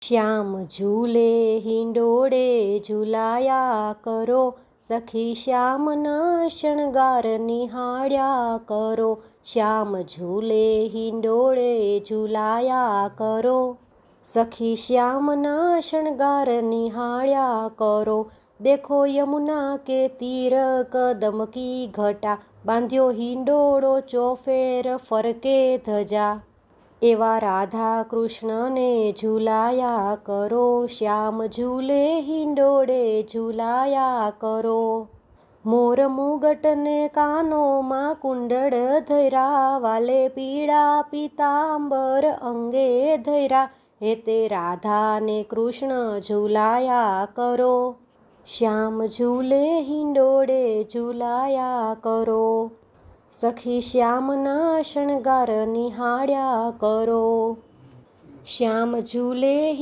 શ્યામ ઝૂલે હિંડોળે ઝૂલાયા કરો, સખી શ્યામના શણગાર નિહાળ્યા કરો. શ્યામ ઝૂલે હિંડોળે ઝૂલાયા કરો, સખી શ્યામના શણગાર નિહાળ્યા કરો. દેખો યમુના કે તીર કદમ કી ઘટા, બાંધ્યો હિંડોળો ચોફેર ફરકે ધજા. એવા રાધા કૃષ્ણને ઝૂલાયા કરો, શ્યામ ઝૂલે હિંડોળે ઝૂલાયા કરો. મોર મુગટને કાનોમાં કુંડળ ધૈરા, વાલે પીળા પીતાંબર અંગે ધૈરા. હેતે રાધા ને કૃષ્ણ ઝૂલાયા કરો, શ્યામ ઝૂલે હિંડોળે ઝૂલાયા કરો. સખી શ્યામના શણગાર નિહાળ્યા કરો, શ્યામ ઝૂલે